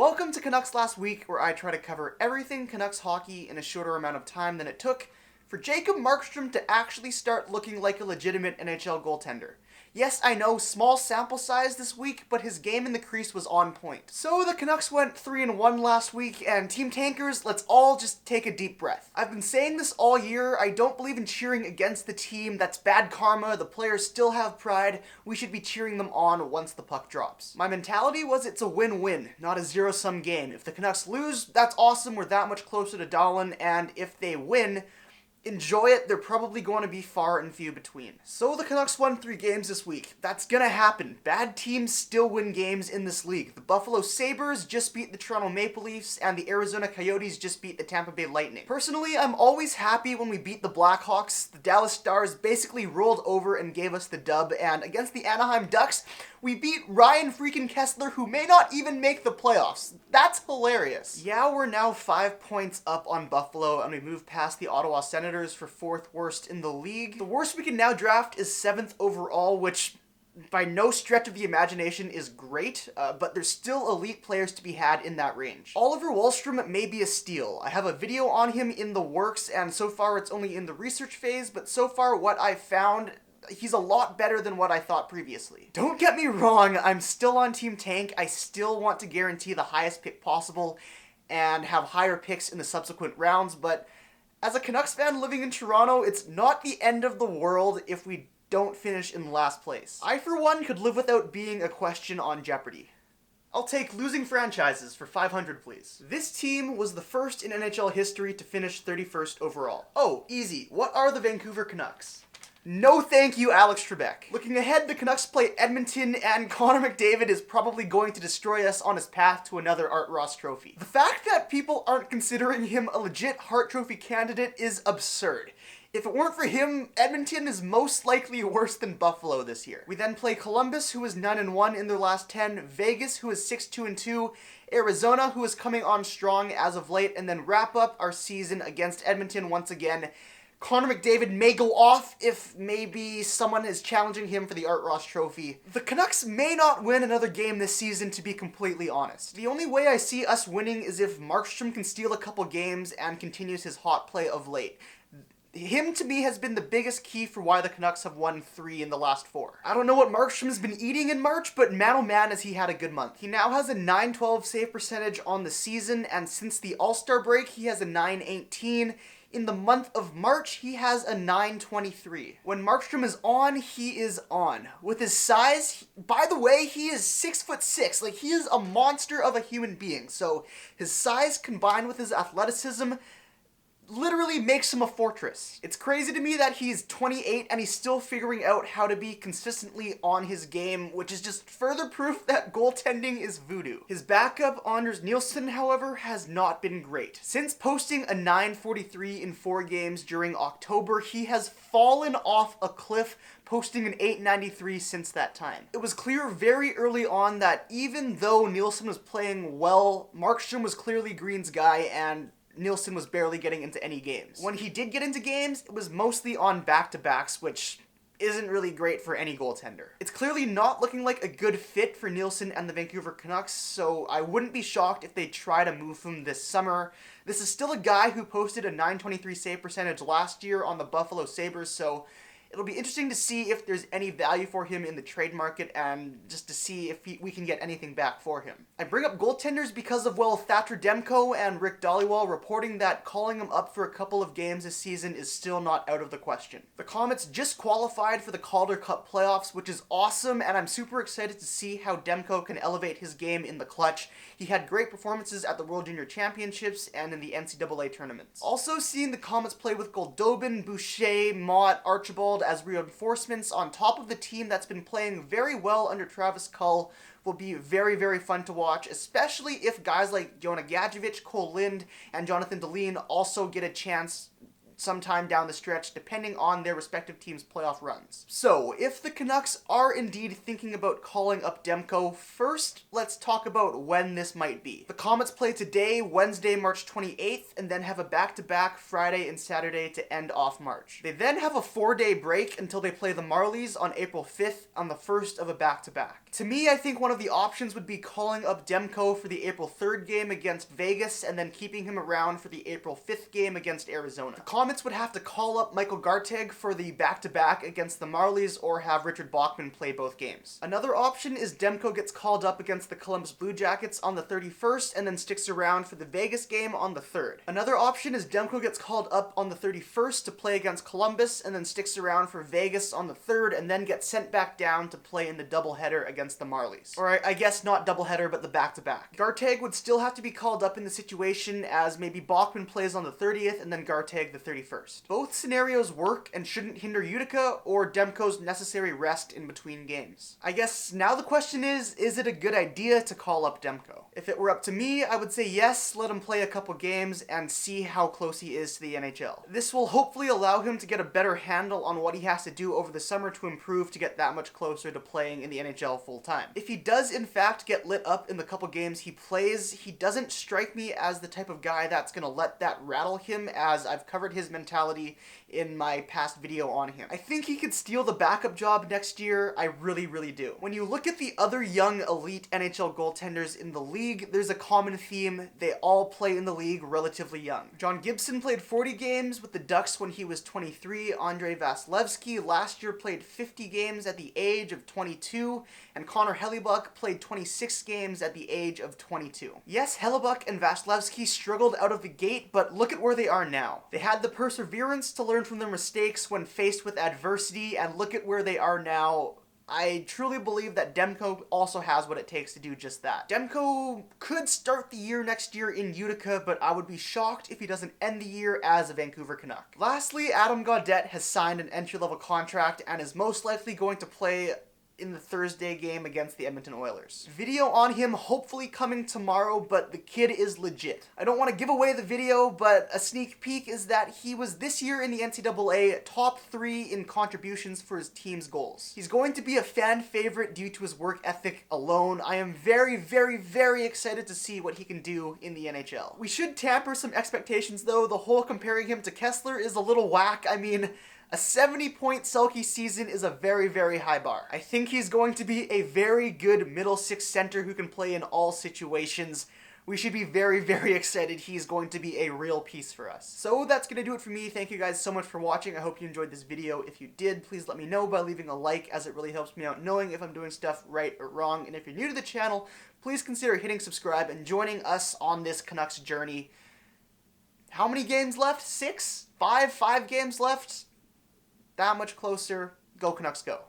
Welcome to Canucks Last Week, where I try to cover everything Canucks hockey in a shorter amount of time than it took for Jacob Markstrom to actually start looking like a legitimate NHL goaltender. Yes, I know, small sample size this week, but his game in the crease was on point. So the Canucks went 3-1 last week, and Team Tankers, let's all just take a deep breath. I've been saying this all year, I don't believe in cheering against the team. That's bad karma, the players still have pride, we should be cheering them on once the puck drops. My mentality was it's a win-win, not a zero-sum game. If the Canucks lose, that's awesome, we're that much closer to Dahlin, and if they win, enjoy it, they're probably going to be far and few between. So the Canucks won 3 games this week. That's gonna happen. Bad teams still win games in this league. The Buffalo Sabres just beat the Toronto Maple Leafs, and the Arizona Coyotes just beat the Tampa Bay Lightning. Personally, I'm always happy when we beat the Blackhawks. The Dallas Stars basically rolled over and gave us the dub, and against the Anaheim Ducks, we beat Ryan freaking Kessler, who may not even make the playoffs. That's hilarious. Yeah, we're now 5 points up on Buffalo, and we move past the Ottawa Senators for 4th worst in the league. The worst we can now draft is 7th overall, which by no stretch of the imagination is great, but there's still elite players to be had in that range. Oliver Wahlstrom may be a steal. I have a video on him in the works, and so far it's only in the research phase, but so far what I've found, he's a lot better than what I thought previously. Don't get me wrong, I'm still on Team Tank. I still want to guarantee the highest pick possible and have higher picks in the subsequent rounds, but as a Canucks fan living in Toronto, it's not the end of the world if we don't finish in last place. I, for one, could live without being a question on Jeopardy. I'll take losing franchises for 500, please. This team was the first in NHL history to finish 31st overall. Oh, easy. What are the Vancouver Canucks? No thank you, Alex Trebek. Looking ahead, the Canucks play Edmonton, and Connor McDavid is probably going to destroy us on his path to another Art Ross trophy. The fact that people aren't considering him a legit Hart Trophy candidate is absurd. If it weren't for him, Edmonton is most likely worse than Buffalo this year. We then play Columbus, who is 9-1 in their last 10, Vegas, who is 6-2-2, Arizona, who is coming on strong as of late, and then wrap up our season against Edmonton once again. Connor McDavid may go off if maybe someone is challenging him for the Art Ross trophy. The Canucks may not win another game this season, to be completely honest. The only way I see us winning is if Markstrom can steal a couple games and continues his hot play of late. Him, to me, has been the biggest key for why the Canucks have won 3 in the last 4. I don't know what Markstrom's been eating in March, but man oh man has he had a good month. He now has a .912 save percentage on the season, and since the All-Star break, he has a .918. In the month of March, he has a .923. When Markstrom is on, he is on. With his size, by the way, he is 6'6". Like, he is a monster of a human being. So his size combined with his athleticism literally makes him a fortress. It's crazy to me that he's 28 and he's still figuring out how to be consistently on his game, which is just further proof that goaltending is voodoo. His backup, Anders Nilsson, however, has not been great. Since posting a .943 in 4 games during October, he has fallen off a cliff, posting an .893 since that time. It was clear very early on that even though Nilsson was playing well, Markstrom was clearly Green's guy, and Nilsson was barely getting into any games. When he did get into games, it was mostly on back-to-backs, which isn't really great for any goaltender. It's clearly not looking like a good fit for Nilsson and the Vancouver Canucks, so I wouldn't be shocked if they try to move him this summer. This is still a guy who posted a .923 save percentage last year on the Buffalo Sabres, so it'll be interesting to see if there's any value for him in the trade market and just to see if we can get anything back for him. I bring up goaltenders because of, well, Thatcher Demko and Rick Dhaliwal reporting that calling him up for a couple of games this season is still not out of the question. The Comets just qualified for the Calder Cup playoffs, which is awesome, and I'm super excited to see how Demko can elevate his game in the clutch. He had great performances at the World Junior Championships and in the NCAA tournaments. Also, seeing the Comets play with Goldobin, Boucher, Mott, Archibald as reinforcements on top of the team that's been playing very well under Travis Cull will be very, very fun to watch, especially if guys like Jonah Gadjevich, Cole Lind, and Jonathan Deline also get a chance sometime down the stretch, depending on their respective teams' playoff runs. So, if the Canucks are indeed thinking about calling up Demko, first, let's talk about when this might be. The Comets play today, Wednesday, March 28th, and then have a back-to-back Friday and Saturday to end off March. They then have a 4-day break until they play the Marlies on April 5th on the first of a back-to-back. To me, I think one of the options would be calling up Demko for the April 3rd game against Vegas and then keeping him around for the April 5th game against Arizona. The Comets would have to call up Michael Garteg for the back-to-back against the Marlies or have Richard Bachman play both games. Another option is Demko gets called up against the Columbus Blue Jackets on the 31st and then sticks around for the Vegas game on the 3rd. Another option is Demko gets called up on the 31st to play against Columbus and then sticks around for Vegas on the 3rd and then gets sent back down to play in the doubleheader against the Marlies. Or I guess not doubleheader, but the back-to-back. Garteg would still have to be called up in the situation as maybe Bachman plays on the 30th and then Garteg the 31st. Both scenarios work and shouldn't hinder Utica or Demko's necessary rest in between games. I guess now the question is it a good idea to call up Demko? If it were up to me, I would say yes, let him play a couple games and see how close he is to the NHL. This will hopefully allow him to get a better handle on what he has to do over the summer to improve to get that much closer to playing in the NHL full time. If he does in fact get lit up in the couple games he plays, he doesn't strike me as the type of guy that's gonna let that rattle him, as I've covered his mentality in my past video on him. I think he could steal the backup job next year, I really, really do. When you look at the other young elite NHL goaltenders in the league, there's a common theme. They all play in the league relatively young. John Gibson played 40 games with the Ducks when he was 23. Andrei Vasilevsky last year played 50 games at the age of 22, and Connor Hellebuyck played 26 games at the age of 22. Yes, Hellebuyck and Vasilevsky struggled out of the gate, but look at where they are now. They had the perseverance to learn from their mistakes when faced with adversity, and look at where they are now. I truly believe that Demko also has what it takes to do just that. Demko could start the year next year in Utica, but I would be shocked if he doesn't end the year as a Vancouver Canuck. Lastly, Adam Gaudette has signed an entry-level contract and is most likely going to play in the Thursday game against the Edmonton Oilers. Video on him hopefully coming tomorrow, but the kid is legit. I don't want to give away the video, but a sneak peek is that he was this year in the NCAA top 3 in contributions for his team's goals. He's going to be a fan favorite due to his work ethic alone. I am very, very, very excited to see what he can do in the NHL. We should tamper some expectations though. The whole comparing him to Kessler is a little whack. I mean, a 70-point Selke season is a very, very high bar. I think he's going to be a very good middle six center who can play in all situations. We should be very, very excited. He's going to be a real piece for us. So that's going to do it for me. Thank you guys so much for watching. I hope you enjoyed this video. If you did, please let me know by leaving a like, as it really helps me out knowing if I'm doing stuff right or wrong. And if you're new to the channel, please consider hitting subscribe and joining us on this Canucks journey. How many games left? 6? 5? 5 games left? That much closer. Go Canucks go.